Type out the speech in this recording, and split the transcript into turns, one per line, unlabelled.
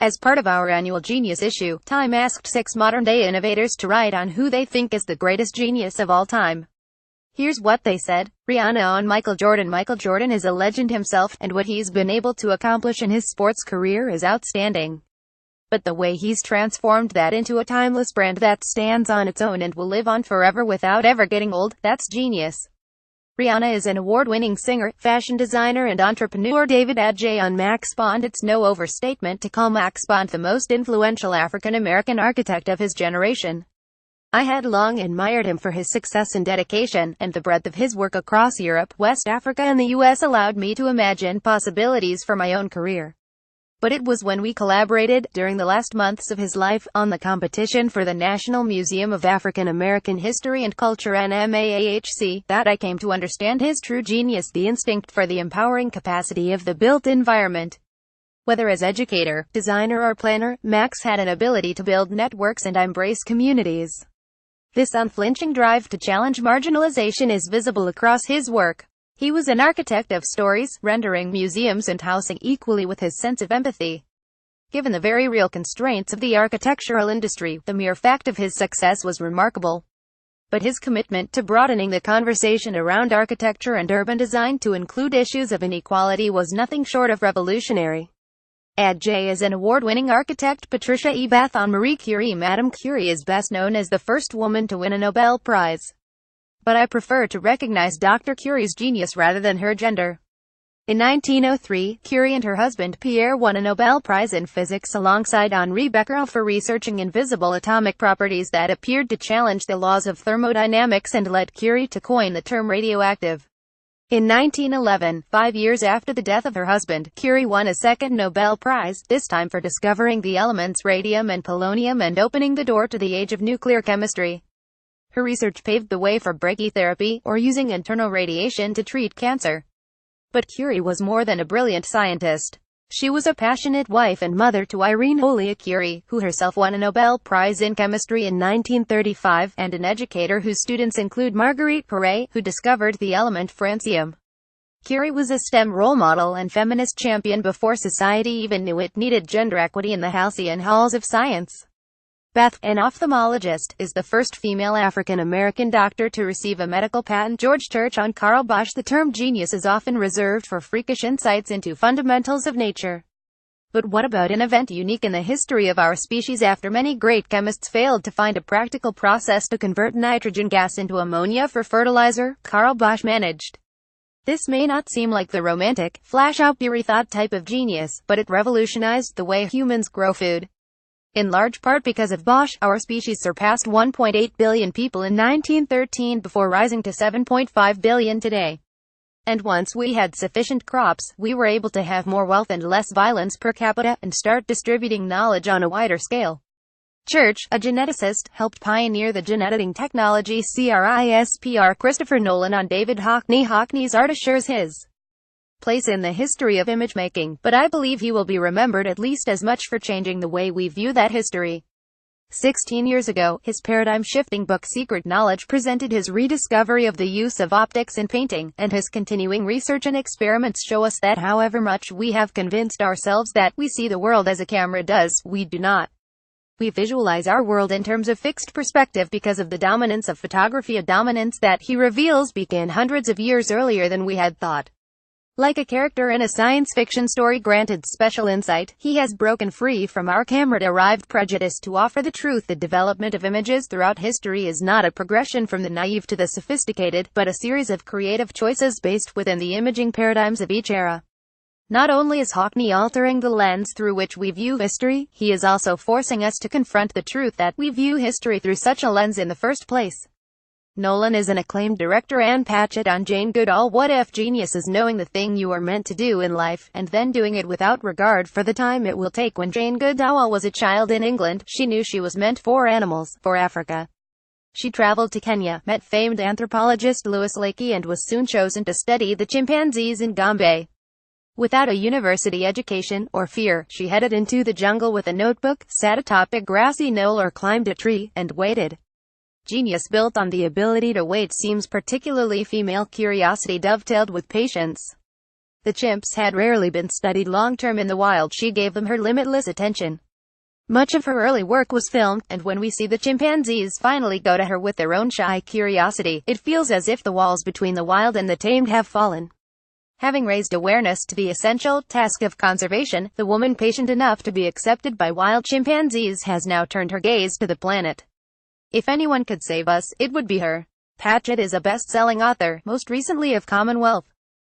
As part of our annual Genius issue, Time asked 6 modern-day innovators to write on who they think is the greatest genius of all time. Here's what they said. Rihanna on Michael Jordan. Michael Jordan is a legend himself, and what he's been able to accomplish in his sports career is outstanding. But the way he's transformed that into a timeless brand that stands on its own and will live on forever without ever getting old, that's genius. Rihanna is an award-winning singer, fashion designer and entrepreneur. David Adjaye on Max Bond. It's no overstatement to call Max Bond the most influential African-American architect of his generation. I had long admired him for his success and dedication, and the breadth of his work across Europe, West Africa and the US allowed me to imagine possibilities for my own career. But it was when we collaborated, during the last months of his life, on the competition for the National Museum of African American History and Culture NMAHC, that I came to understand his true genius, the instinct for the empowering capacity of the built environment. Whether as educator, designer or planner, Max had an ability to build networks and embrace communities. This unflinching drive to challenge marginalization is visible across his work. He was an architect of stories, rendering museums and housing equally with his sense of empathy. Given the very real constraints of the architectural industry, the mere fact of his success was remarkable. But his commitment to broadening the conversation around architecture and urban design to include issues of inequality was nothing short of revolutionary. Adjaye is an award-winning architect. Patricia E. Bath on Marie Curie. Madame Curie is best known as the first woman to win a Nobel Prize. But I prefer to recognize Dr. Curie's genius rather than her gender. In 1903, Curie and her husband Pierre won a Nobel Prize in physics alongside Henri Becquerel for researching invisible atomic properties that appeared to challenge the laws of thermodynamics and led Curie to coin the term radioactive. In 1911, 5 years after the death of her husband, Curie won a second Nobel Prize, this time for discovering the elements radium and polonium and opening the door to the age of nuclear chemistry. Her research paved the way for brachytherapy, or using internal radiation to treat cancer. But Curie was more than a brilliant scientist. She was a passionate wife and mother to Irene Holia Curie, who herself won a Nobel Prize in Chemistry in 1935, and an educator whose students include Marguerite Poré, who discovered the element francium. Curie was a STEM role model and feminist champion before society even knew it needed gender equity in the halcyon halls of science. Bath, an ophthalmologist, is the first female African-American doctor to receive a medical patent. George Church on Carl Bosch. The term genius is often reserved for freakish insights into fundamentals of nature. But what about an event unique in the history of our species? After many great chemists failed to find a practical process to convert nitrogen gas into ammonia for fertilizer, Carl Bosch managed. This may not seem like the romantic, flash-out thought type of genius, but it revolutionized the way humans grow food. In large part because of Bosch, our species surpassed 1.8 billion people in 1913 before rising to 7.5 billion today. And once we had sufficient crops, we were able to have more wealth and less violence per capita, and start distributing knowledge on a wider scale. Church, a geneticist, helped pioneer the gene editing technology. CRISPR. Christopher Nolan on David Hockney. Hockney's art assures his place in the history of image making, but I believe he will be remembered at least as much for changing the way we view that history. 16 years ago, his paradigm-shifting book Secret Knowledge presented his rediscovery of the use of optics in painting, and his continuing research and experiments show us that however much we have convinced ourselves that we see the world as a camera does, we do not. We visualize our world in terms of fixed perspective because of the dominance of photography, a dominance that he reveals began hundreds of years earlier than we had thought. Like a character in a science fiction story granted special insight, he has broken free from our camera-derived prejudice to offer the truth. The development of images throughout history is not a progression from the naive to the sophisticated, but a series of creative choices based within the imaging paradigms of each era. Not only is Hockney altering the lens through which we view history, he is also forcing us to confront the truth that we view history through such a lens in the first place. Nolan is an acclaimed director. Anne Patchett on Jane Goodall. What if genius is knowing the thing you are meant to do in life, and then doing it without regard for the time it will take? When Jane Goodall was a child in England, she knew she was meant for animals, for Africa. She traveled to Kenya, met famed anthropologist Louis Leakey, and was soon chosen to study the chimpanzees in Gombe. Without a university education, or fear, she headed into the jungle with a notebook, sat atop a grassy knoll or climbed a tree, and waited. Genius built on the ability to wait seems particularly female. Curiosity dovetailed with patience. The chimps had rarely been studied long-term in the wild. She gave them her limitless attention. Much of her early work was filmed, and when we see the chimpanzees finally go to her with their own shy curiosity, it feels as if the walls between the wild and the tamed have fallen. Having raised awareness to the essential task of conservation, the woman patient enough to be accepted by wild chimpanzees has now turned her gaze to the planet. If anyone could save us, it would be her. Patchett is a best-selling author, most recently of Commonwealth.